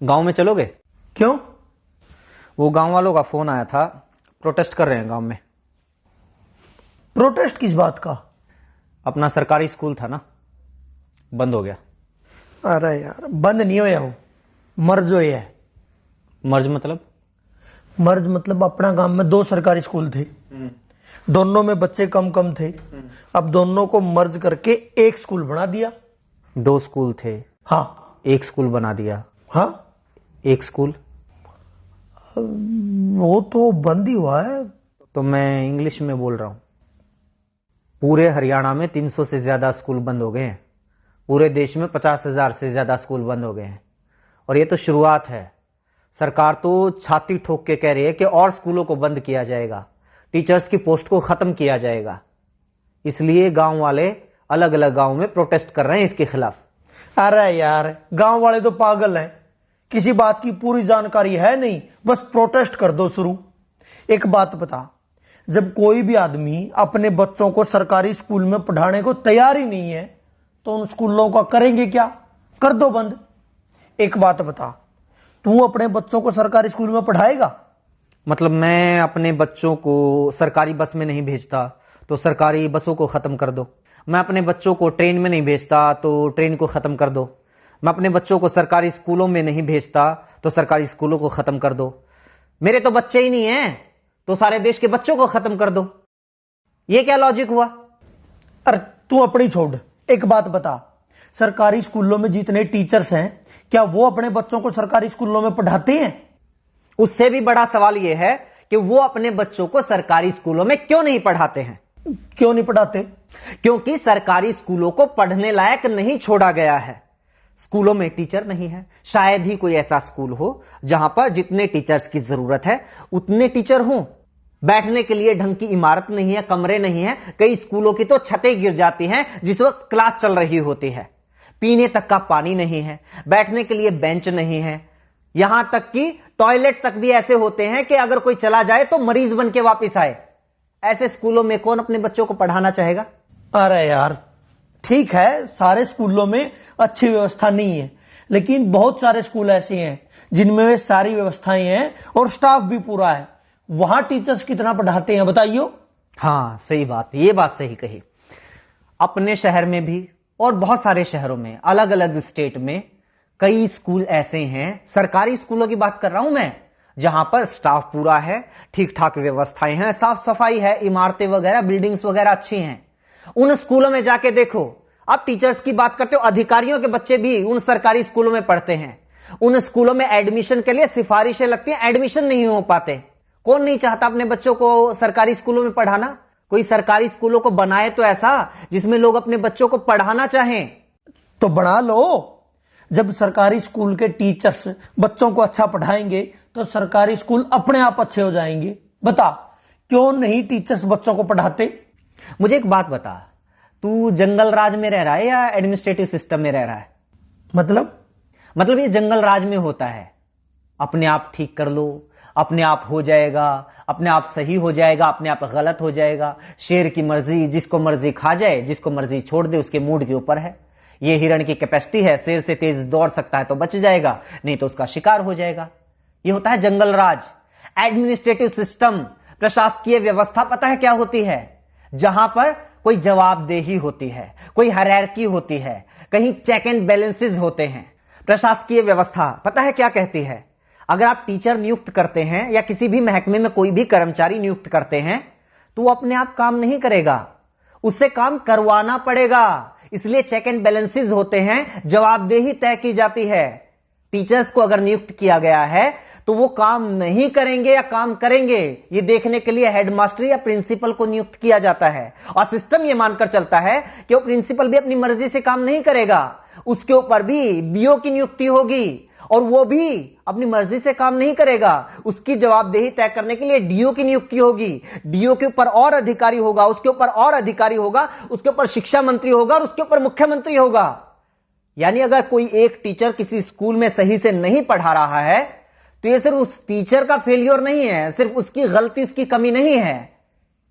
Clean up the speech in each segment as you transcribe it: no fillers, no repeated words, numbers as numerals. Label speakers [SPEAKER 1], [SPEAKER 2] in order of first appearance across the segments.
[SPEAKER 1] गांव में चलोगे?
[SPEAKER 2] क्यों?
[SPEAKER 1] वो गांव वालों का फोन आया था, प्रोटेस्ट कर रहे हैं गांव में।
[SPEAKER 2] प्रोटेस्ट किस बात का?
[SPEAKER 1] अपना सरकारी स्कूल था ना, बंद हो गया।
[SPEAKER 2] अरे यार, बंद नहीं होया, वो मर्ज होया है।
[SPEAKER 1] मर्ज मतलब?
[SPEAKER 2] मर्ज मतलब अपना गांव में 2 सरकारी स्कूल थे, दोनों में बच्चे कम कम थे। अब दोनों को मर्ज करके एक स्कूल बना दिया।
[SPEAKER 1] 2 स्कूल थे,
[SPEAKER 2] हाँ।
[SPEAKER 1] एक स्कूल बना दिया।
[SPEAKER 2] हाँ,
[SPEAKER 1] एक स्कूल
[SPEAKER 2] वो तो बंद ही हुआ है।
[SPEAKER 1] तो मैं इंग्लिश में बोल रहा हूं। पूरे हरियाणा में 300 से ज्यादा स्कूल बंद हो गए हैं। पूरे देश में 50,000 से ज्यादा स्कूल बंद हो गए हैं। और ये तो शुरुआत है। सरकार तो छाती ठोक के कह रही है कि और स्कूलों को बंद किया जाएगा, टीचर्स की पोस्ट को खत्म किया जाएगा। इसलिए गांव वाले अलग अलग गांव में प्रोटेस्ट कर रहे हैं इसके खिलाफ।
[SPEAKER 2] अरे यार, गांव वाले तो पागल हैं, किसी बात की पूरी जानकारी है नहीं, बस प्रोटेस्ट कर दो शुरू। एक बात बता, जब कोई भी आदमी अपने बच्चों को सरकारी स्कूल में पढ़ाने को तैयार ही नहीं है तो उन स्कूलों का करेंगे क्या? कर दो बंद। एक बात बता, तू अपने बच्चों को सरकारी स्कूल में पढ़ाएगा?
[SPEAKER 1] मतलब मैं अपने बच्चों को सरकारी बस में नहीं भेजता तो सरकारी बसों को खत्म कर दो। मैं अपने बच्चों को ट्रेन में नहीं भेजता तो ट्रेन को खत्म कर दो। मैं अपने बच्चों को सरकारी स्कूलों में नहीं भेजता तो सरकारी स्कूलों को खत्म कर दो। मेरे तो बच्चे ही नहीं हैं तो सारे देश के बच्चों को खत्म कर दो। ये क्या लॉजिक हुआ?
[SPEAKER 2] अरे तू अपनी छोड़, एक बात बता, सरकारी स्कूलों में जितने टीचर्स हैं क्या वो अपने बच्चों को सरकारी स्कूलों में पढ़ाते हैं?
[SPEAKER 1] उससे भी बड़ा सवाल यह है कि वो अपने बच्चों को सरकारी स्कूलों में क्यों नहीं पढ़ाते हैं?
[SPEAKER 2] क्यों नहीं पढ़ाते?
[SPEAKER 1] क्योंकि सरकारी स्कूलों को पढ़ने लायक नहीं छोड़ा गया है। स्कूलों में टीचर नहीं है। शायद ही कोई ऐसा स्कूल हो जहां पर जितने टीचर्स की जरूरत है उतने टीचर हों। बैठने के लिए ढंग की इमारत नहीं है, कमरे नहीं है। कई स्कूलों की तो छतें गिर जाती हैं जिस वक्त क्लास चल रही होती है। पीने तक का पानी नहीं है, बैठने के लिए बेंच नहीं है। यहां तक कि टॉयलेट तक भी ऐसे होते हैं कि अगर कोई चला जाए तो मरीज बन के वापिस आए। ऐसे स्कूलों में कौन अपने बच्चों को पढ़ाना चाहेगा?
[SPEAKER 2] अरे यार, ठीक है, सारे स्कूलों में अच्छी व्यवस्था नहीं है, लेकिन बहुत सारे स्कूल ऐसे हैं जिनमें सारी व्यवस्थाएं हैं और स्टाफ भी पूरा है। वहां टीचर्स कितना पढ़ाते हैं बताइयो?
[SPEAKER 1] हाँ, सही बात, ये बात सही कही। अपने शहर में भी और बहुत सारे शहरों में, अलग अलग स्टेट में कई स्कूल ऐसे हैं, सरकारी स्कूलों की बात कर रहा हूं मैं, जहां पर स्टाफ पूरा है, ठीक ठाक व्यवस्थाएं हैं, साफ सफाई है, इमारतें वगैरह, बिल्डिंग्स वगैरह अच्छी हैं। उन स्कूलों में जाके देखो। आप टीचर्स की बात करते हो, अधिकारियों के बच्चे भी उन सरकारी स्कूलों में पढ़ते हैं। उन स्कूलों में एडमिशन के लिए सिफारिशें लगती हैं, एडमिशन नहीं हो पाते। कौन नहीं चाहता अपने बच्चों को सरकारी स्कूलों में पढ़ाना? कोई सरकारी स्कूलों को बनाए तो ऐसा जिसमें लोग अपने बच्चों को पढ़ाना चाहें।
[SPEAKER 2] तो बना लो। जब सरकारी स्कूल के टीचर्स बच्चों को अच्छा पढ़ाएंगे तो सरकारी स्कूल अपने आप अच्छे हो जाएंगे। बता, क्यों नहीं टीचर्स बच्चों को पढ़ाते?
[SPEAKER 1] मुझे एक बात बता, तू जंगल राज में रह रहा है या एडमिनिस्ट्रेटिव सिस्टम में रह रहा है?
[SPEAKER 2] मतलब
[SPEAKER 1] ये जंगल राज में होता है। अपने आप ठीक कर लो, अपने आप हो जाएगा, अपने आप सही हो जाएगा, अपने आप गलत हो जाएगा। शेर की मर्जी, जिसको मर्जी खा जाए, जिसको मर्जी छोड़ दे, उसके मूड के ऊपर है। ये हिरण की कैपेसिटी है, शेर से तेज दौड़ सकता है तो बच जाएगा, नहीं तो उसका शिकार हो जाएगा। ये होता है जंगल राज। एडमिनिस्ट्रेटिव सिस्टम, प्रशासकीय व्यवस्था पता है क्या होती है? जहां पर कोई जवाबदेही होती है, कोई हायरार्की होती है, कहीं चेक एंड बैलेंसेस होते हैं। प्रशासकीय व्यवस्था पता है क्या कहती है? अगर आप टीचर नियुक्त करते हैं या किसी भी महकमे में कोई भी कर्मचारी नियुक्त करते हैं तो वो अपने आप काम नहीं करेगा, उससे काम करवाना पड़ेगा। इसलिए चेक एंड बैलेंसेस होते हैं, जवाबदेही तय की जाती है। टीचर्स को अगर नियुक्त किया गया है तो वो काम नहीं करेंगे या काम करेंगे, ये देखने के लिए हेडमास्टर या प्रिंसिपल को नियुक्त किया जाता है। और सिस्टम ये मानकर चलता है कि वो प्रिंसिपल भी अपनी मर्जी से काम नहीं करेगा, उसके ऊपर भी बीओ की नियुक्ति होगी और वो भी अपनी मर्जी से काम नहीं करेगा। उसकी जवाबदेही तय करने के लिए डीओ की नियुक्ति होगी। डीओ के ऊपर और अधिकारी होगा, उसके ऊपर और अधिकारी होगा, उसके ऊपर शिक्षा मंत्री होगा और उसके ऊपर मुख्यमंत्री होगा। यानी अगर कोई एक टीचर किसी स्कूल में सही से नहीं पढ़ा रहा है तो ये सिर्फ उस टीचर का फेलियर नहीं है, सिर्फ उसकी गलती, उसकी कमी नहीं है,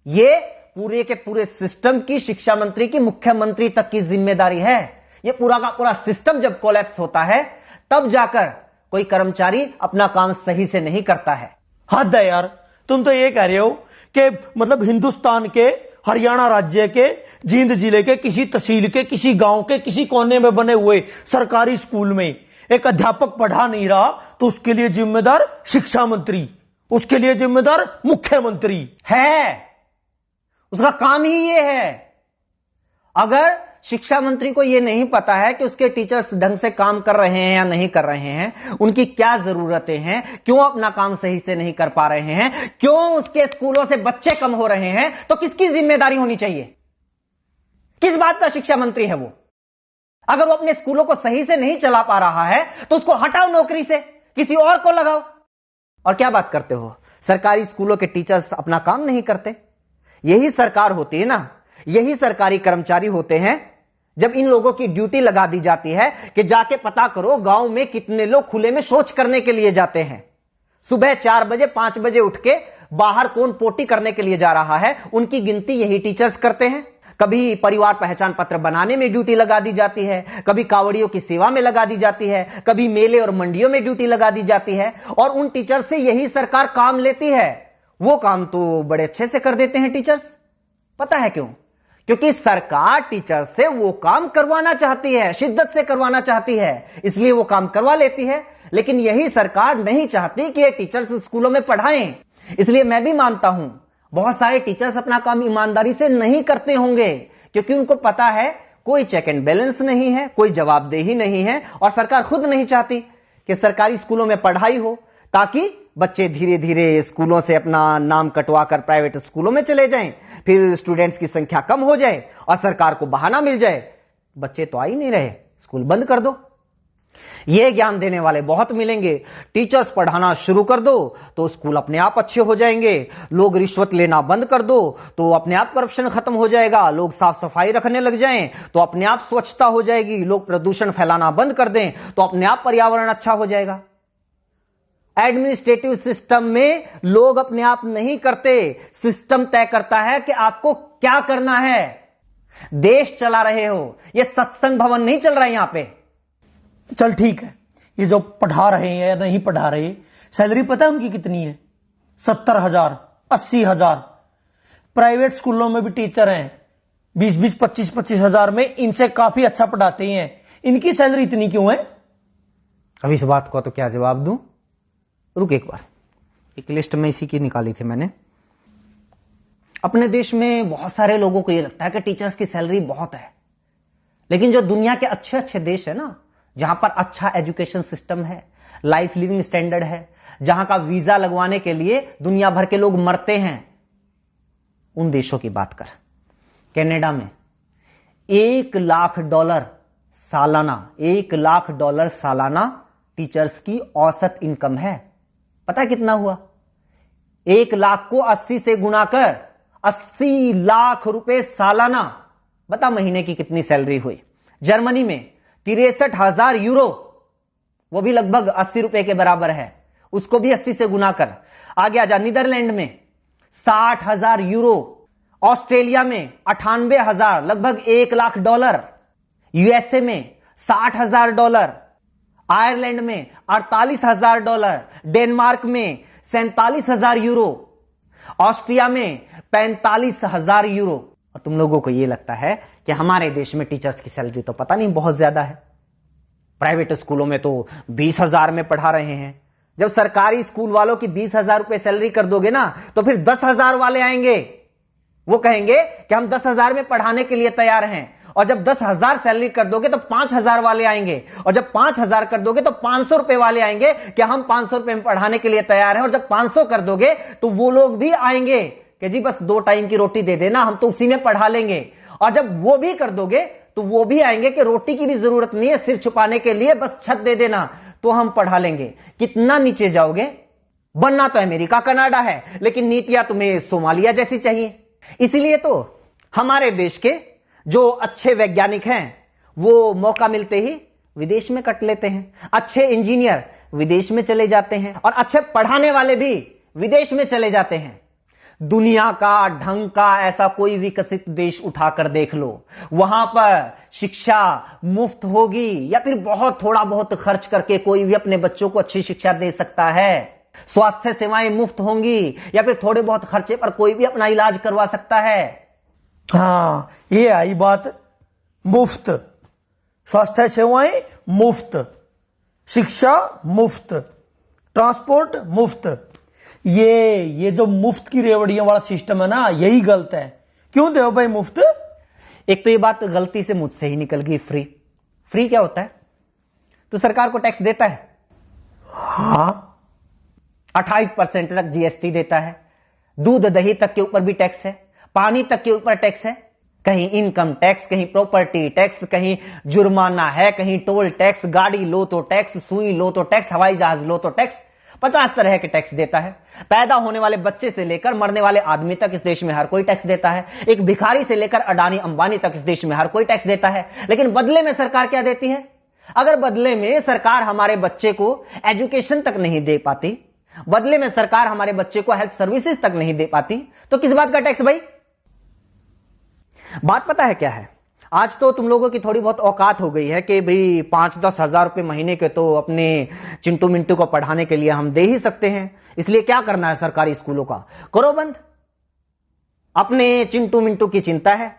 [SPEAKER 1] ये पूरे के पूरे सिस्टम की, शिक्षा मंत्री की, मुख्यमंत्री तक की जिम्मेदारी है। ये पूरा का पूरा सिस्टम जब कोलैप्स होता है तब जाकर कोई कर्मचारी अपना काम सही से नहीं करता है।
[SPEAKER 2] हद है यार, तुम तो ये कह रहे हो कि मतलब हिंदुस्तान के हरियाणा राज्य के जींद जिले के किसी तहसील के किसी गांव के किसी कोने में बने हुए सरकारी स्कूल में एक अध्यापक पढ़ा नहीं रहा तो उसके लिए जिम्मेदार शिक्षा मंत्री, उसके लिए जिम्मेदार मुख्यमंत्री
[SPEAKER 1] है। उसका काम ही ये है। अगर शिक्षा मंत्री को यह नहीं पता है कि उसके टीचर्स ढंग से काम कर रहे हैं या नहीं कर रहे हैं, उनकी क्या जरूरतें हैं, क्यों अपना काम सही से नहीं कर पा रहे हैं, क्यों उसके स्कूलों से बच्चे कम हो रहे हैं, तो किसकी जिम्मेदारी होनी चाहिए? किस बात का शिक्षा मंत्री है वो? अगर वो अपने स्कूलों को सही से नहीं चला पा रहा है तो उसको हटाओ नौकरी से, किसी और को लगाओ। और क्या बात करते हो, सरकारी स्कूलों के टीचर्स अपना काम नहीं करते? यही सरकार होती है ना, यही सरकारी कर्मचारी होते हैं जब इन लोगों की ड्यूटी लगा दी जाती है कि जाके पता करो गांव में कितने लोग खुले में शौच करने के लिए जाते हैं। सुबह 4 बजे 5 बजे उठ के बाहर कौन पोटी करने के लिए जा रहा है, उनकी गिनती यही टीचर्स करते हैं। कभी परिवार पहचान पत्र बनाने में ड्यूटी लगा दी जाती है, कभी कावड़ियों की सेवा में लगा दी जाती है, कभी मेले और मंडियों में ड्यूटी लगा दी जाती है, और उन टीचर्स से यही सरकार काम लेती है। वो काम तो बड़े अच्छे से कर देते हैं टीचर्स। पता है क्यों? क्योंकि सरकार टीचर से वो काम करवाना चाहती है, शिद्दत से करवाना चाहती है, इसलिए वो काम करवा लेती है। लेकिन यही सरकार नहीं चाहती कि ये टीचर्स स्कूलों में पढ़ाएं। इसलिए मैं भी मानता हूं बहुत सारे टीचर्स अपना काम ईमानदारी से नहीं करते होंगे, क्योंकि उनको पता है कोई चेक एंड बैलेंस नहीं है, कोई जवाबदेही नहीं है, और सरकार खुद नहीं चाहती कि सरकारी स्कूलों में पढ़ाई हो, ताकि बच्चे धीरे धीरे स्कूलों से अपना नाम कटवा कर प्राइवेट स्कूलों में चले जाएं, फिर स्टूडेंट्स की संख्या कम हो जाए और सरकार को बहाना मिल जाए, बच्चे तो आ ही नहीं रहे, स्कूल बंद कर दो। ये ज्ञान देने वाले बहुत मिलेंगे। टीचर्स पढ़ाना शुरू कर दो तो स्कूल अपने आप अच्छे हो जाएंगे। लोग रिश्वत लेना बंद कर दो तो अपने आप करप्शन खत्म हो जाएगा। लोग साफ सफाई रखने लग जाएं तो अपने आप स्वच्छता हो जाएगी। लोग प्रदूषण फैलाना बंद कर दें तो अपने आप पर्यावरण अच्छा हो जाएगा। एडमिनिस्ट्रेटिव सिस्टम में लोग अपने आप नहीं करते, सिस्टम तय करता है कि आपको क्या करना है। देश चला रहे हो, यह सत्संग भवन नहीं चल रहा है यहां पे।
[SPEAKER 2] चल ठीक है, ये जो पढ़ा रहे हैं या नहीं पढ़ा रहे, सैलरी पता है उनकी कितनी है? 70,000, 80,000। प्राइवेट स्कूलों में भी टीचर हैं 20-20, 25-25 हजार में, इनसे काफी अच्छा पढ़ाते हैं। इनकी सैलरी इतनी क्यों है?
[SPEAKER 1] अब इस बात को तो क्या जवाब दूं? रुक एक बार, एक लिस्ट में इसी की निकाली थी मैंने। अपने देश में बहुत सारे लोगों को यह लगता है कि टीचर्स की सैलरी बहुत है, लेकिन जो दुनिया के अच्छे अच्छे देश है ना, जहां पर अच्छा एजुकेशन सिस्टम है, लाइफ लिविंग स्टैंडर्ड है, जहां का वीजा लगवाने के लिए दुनिया भर के लोग मरते हैं, उन देशों की बात कर। कनाडा में $1,00,000 सालाना, $1,00,000 सालाना टीचर्स की औसत इनकम है। पता है कितना हुआ? 1,00,000 को 80 से गुणा कर 80 लाख रुपए सालाना। बता महीने की कितनी सैलरी हुई? जर्मनी में 63,000 यूरो, वो भी लगभग 80 रुपए के बराबर है, उसको भी 80 से गुना कर। आगे आजा, नीदरलैंड में 60,000 यूरो, ऑस्ट्रेलिया में 98,000, लगभग $1,00,000, यूएसए में $60,000, आयरलैंड में $48,000, डेनमार्क में 47,000 यूरो, ऑस्ट्रिया में 45,000 यूरो। और तुम लोगों को यह लगता है कि हमारे देश में टीचर्स की सैलरी तो पता नहीं बहुत ज्यादा है। प्राइवेट स्कूलों में तो 20,000 में पढ़ा रहे हैं। जब सरकारी स्कूल वालों की 20,000 रुपए सैलरी कर दोगे ना, तो फिर 10,000 वाले आएंगे। वो कहेंगे कि हम 10,000 में पढ़ाने के लिए तैयार हैं। और जब 10,000 सैलरी कर दोगे तो 5,000 वाले आएंगे, और जब 5,000 कर दोगे तो 500 रुपए वाले आएंगे कि हम 500 रुपए में पढ़ाने के लिए तैयार हैं। और जब 500 कर दोगे तो वो लोग भी आएंगे कि जी बस 2 टाइम की रोटी दे देना, हम तो उसी में पढ़ा लेंगे। और जब वो भी कर दोगे तो वो भी आएंगे कि रोटी की भी जरूरत नहीं है, सिर छुपाने के लिए बस छत दे देना तो हम पढ़ा लेंगे। कितना नीचे जाओगे? बनना तो अमेरिका कनाडा है, लेकिन नीतियां तुम्हें सोमालिया जैसी चाहिए। इसीलिए तो हमारे देश के जो अच्छे वैज्ञानिक हैं वो मौका मिलते ही विदेश में कट लेते हैं। अच्छे इंजीनियर विदेश में चले जाते हैं, और अच्छे पढ़ाने वाले भी विदेश में चले जाते हैं। दुनिया का ढंग का ऐसा कोई विकसित देश उठाकर देख लो, वहां पर शिक्षा मुफ्त होगी या फिर बहुत थोड़ा बहुत खर्च करके कोई भी अपने बच्चों को अच्छी शिक्षा दे सकता है। स्वास्थ्य सेवाएं मुफ्त होंगी या फिर थोड़े बहुत खर्चे पर कोई भी अपना इलाज करवा सकता है।
[SPEAKER 2] हाँ, ये आई बात, मुफ्त स्वास्थ्य सेवाएं मुफ्त, शिक्षा मुफ्त, ट्रांसपोर्ट मुफ्त। ये जो मुफ्त की रेवड़ियों वाला सिस्टम है ना, यही गलत है। क्यों दे भाई मुफ्त?
[SPEAKER 1] एक तो ये बात गलती से मुझसे ही निकल गई, फ्री। फ्री क्या होता है? तो सरकार को टैक्स देता है,
[SPEAKER 2] हाँ
[SPEAKER 1] 28% तक जीएसटी देता है, दूध दही तक के ऊपर भी टैक्स है, पानी तक के ऊपर टैक्स है, कहीं इनकम टैक्स, कहीं प्रॉपर्टी टैक्स, कहीं जुर्माना है, कहीं टोल टैक्स, गाड़ी लो तो टैक्स, सुई लो तो टैक्स, हवाई जहाज लो तो टैक्स, 50 तरह के टैक्स देता है। पैदा होने वाले बच्चे से लेकर मरने वाले आदमी तक इस देश में हर कोई टैक्स देता है। एक भिखारी से लेकर अडानी अंबानी तक इस देश में हर कोई टैक्स देता है। लेकिन बदले में सरकार क्या देती है? अगर बदले में सरकार हमारे बच्चे को एजुकेशन तक नहीं दे पाती, बदले में सरकार हमारे बच्चे को हेल्थ सर्विसेज तक नहीं दे पाती, तो किस बात का टैक्स भाई? बात पता है क्या है? आज तो तुम लोगों की थोड़ी बहुत औकात हो गई है कि भाई 5-10 हजार रुपए महीने के तो अपने चिंटू मिंटू को पढ़ाने के लिए हम दे ही सकते हैं, इसलिए क्या करना है सरकारी स्कूलों का, करो बंद। अपने चिंटू मिंटू की चिंता है,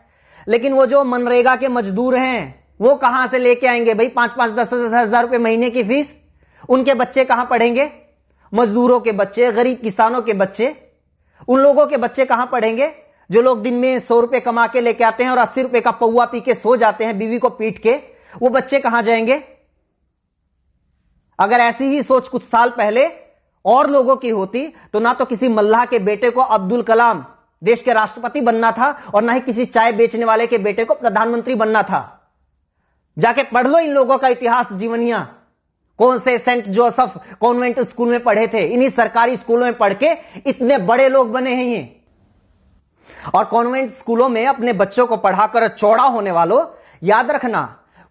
[SPEAKER 1] लेकिन वो जो मनरेगा के मजदूर हैं वो कहां से लेके आएंगे भाई 5-5-10 हजार रुपए महीने की फीस? उनके बच्चे कहां पढ़ेंगे? मजदूरों के बच्चे, गरीब किसानों के बच्चे, उन लोगों के बच्चे कहां पढ़ेंगे जो लोग दिन में 100 रुपए कमा के लेके आते हैं और 80 रुपए का पौवा पी के सो जाते हैं बीवी को पीट के? वो बच्चे कहां जाएंगे? अगर ऐसी ही सोच कुछ साल पहले और लोगों की होती तो ना तो किसी मल्लाह के बेटे को अब्दुल कलाम देश के राष्ट्रपति बनना था और ना ही किसी चाय बेचने वाले के बेटे को प्रधानमंत्री बनना था। जाके पढ़ लो इन लोगों का इतिहास, जीवनियां। कौन से सेंट जोसेफ कॉन्वेंट स्कूल में पढ़े थे, इन्हीं सरकारी स्कूलों में पढ़ के इतने बड़े लोग बने हैं ये। और कॉन्वेंट स्कूलों में अपने बच्चों को पढ़ाकर चौड़ा होने वालों, याद रखना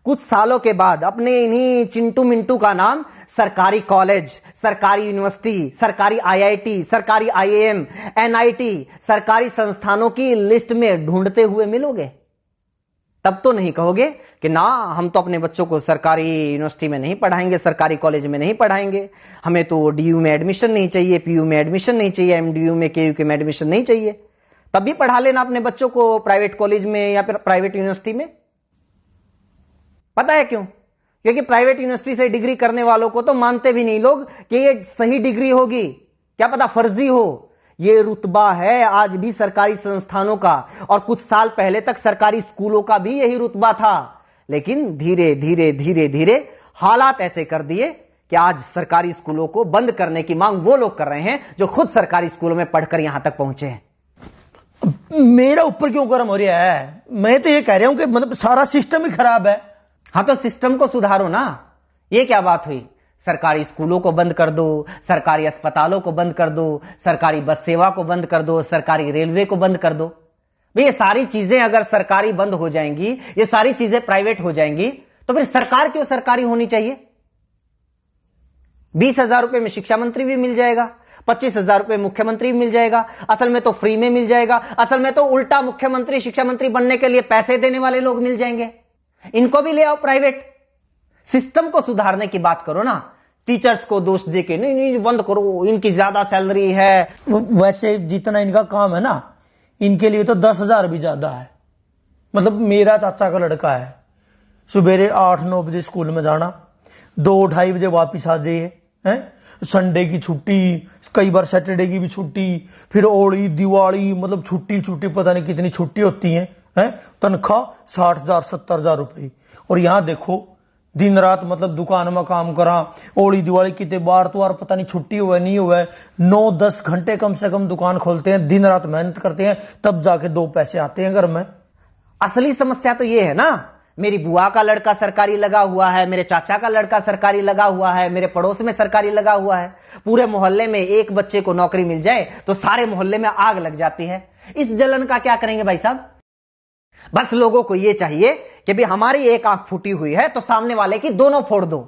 [SPEAKER 1] कुछ सालों के बाद अपने इन्हीं चिंटू मिंटू का नाम सरकारी कॉलेज, सरकारी यूनिवर्सिटी, सरकारी आईआईटी, सरकारी आईएएम, एनआईटी, सरकारी संस्थानों की लिस्ट में ढूंढते हुए मिलोगे। तब तो नहीं कहोगे कि ना हम तो अपने बच्चों को सरकारी यूनिवर्सिटी में नहीं पढ़ाएंगे, सरकारी कॉलेज में नहीं पढ़ाएंगे, हमें तो डीयू में एडमिशन नहीं चाहिए, पीयू में एडमिशन नहीं चाहिए, एमडीयू में केयू में एडमिशन नहीं चाहिए। तब भी पढ़ा लेना अपने बच्चों को प्राइवेट कॉलेज में या फिर प्राइवेट यूनिवर्सिटी में। पता है क्यों? क्योंकि प्राइवेट यूनिवर्सिटी से डिग्री करने वालों को तो मानते भी नहीं लोग कि ये सही डिग्री होगी, क्या पता फर्जी हो। ये रुतबा है आज भी सरकारी संस्थानों का, और कुछ साल पहले तक सरकारी स्कूलों का भी यही रुतबा था। लेकिन धीरे धीरे धीरे धीरे हालात ऐसे कर दिए कि आज सरकारी स्कूलों को बंद करने की मांग वो लोग कर रहे हैं जो खुद सरकारी स्कूलों में पढ़कर यहां तक पहुंचे हैं।
[SPEAKER 2] मेरा ऊपर क्यों गर्म हो रहा है? मैं तो ये कह रहा हूं कि मतलब सारा सिस्टम ही खराब है।
[SPEAKER 1] हाँ तो सिस्टम को सुधारो ना। ये क्या बात हुई? सरकारी स्कूलों को बंद कर दो, सरकारी अस्पतालों को बंद कर दो, सरकारी बस सेवा को बंद कर दो, सरकारी रेलवे को बंद कर दो। भाई ये सारी चीजें अगर सरकारी बंद हो जाएंगी, ये सारी चीजें प्राइवेट हो जाएंगी, तो फिर सरकार क्यों सरकारी होनी चाहिए? 20,000 रुपए में शिक्षा मंत्री भी मिल जाएगा, 25,000 रुपए मुख्यमंत्री भी मिल जाएगा। असल में तो फ्री में मिल जाएगा। असल में तो उल्टा मुख्यमंत्री शिक्षा मंत्री बनने के लिए पैसे देने वाले लोग मिल जाएंगे। इनको भी ले आओ प्राइवेट। सिस्टम को सुधारने की बात करो ना। टीचर्स को दोष देके नहीं नहीं बंद करो, इनकी ज्यादा सैलरी है।
[SPEAKER 2] वैसे जितना इनका काम है ना, इनके लिए तो 10,000 भी ज्यादा है। मतलब मेरा चाचा का लड़का है, सुबेरे 8-9 बजे स्कूल में जाना, 2-2:30 बजे वापिस आ जाइए, हैं? संडे की छुट्टी, कई बार सैटरडे की भी छुट्टी, फिर होली दिवाली, मतलब छुट्टी पता नहीं कितनी छुट्टी होती है। तनख्वाह 60,000 70,000 रुपए। और यहाँ देखो दिन रात मतलब दुकान में काम करा, होली दिवाली कितने बार तो यार पता नहीं छुट्टी हुआ नहीं हुआ, 9-10 घंटे कम से कम दुकान खोलते हैं, दिन रात मेहनत करते हैं, तब जाके 2 पैसे आते हैं घर में।
[SPEAKER 1] असली समस्या तो ये है ना, मेरी बुआ का लड़का सरकारी लगा हुआ है, मेरे चाचा का लड़का सरकारी लगा हुआ है, मेरे पड़ोस में सरकारी लगा हुआ है। पूरे मोहल्ले में एक बच्चे को नौकरी मिल जाए तो सारे मोहल्ले में आग लग जाती है। इस जलन का क्या करेंगे भाई साहब? बस लोगों को यह चाहिए कि भी हमारी एक आंख फूटी हुई है तो सामने वाले की दोनों फोड़ दो।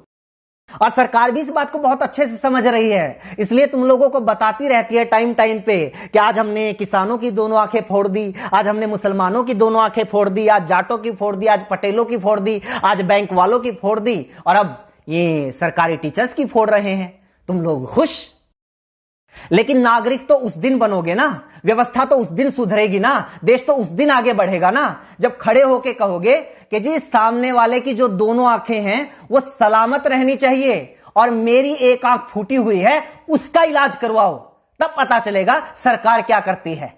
[SPEAKER 1] और सरकार भी इस बात को बहुत अच्छे से समझ रही है, इसलिए तुम लोगों को बताती रहती है टाइम टाइम पे कि आज हमने किसानों की दोनों आंखें फोड़ दी, आज हमने मुसलमानों की दोनों आंखें फोड़ दी, आज जाटों की फोड़ दी, आज पटेलों की फोड़ दी, आज बैंक वालों की फोड़ दी, और अब ये सरकारी टीचर्स की फोड़ रहे हैं। तुम लोग खुश? लेकिन नागरिक तो उस दिन बनोगे ना, व्यवस्था तो उस दिन सुधरेगी ना, देश तो उस दिन आगे बढ़ेगा ना, जब खड़े होके कहोगे कि जी सामने वाले की जो दोनों आंखें हैं वो सलामत रहनी चाहिए और मेरी एक आंख फूटी हुई है उसका इलाज करवाओ। तब पता चलेगा सरकार क्या करती है।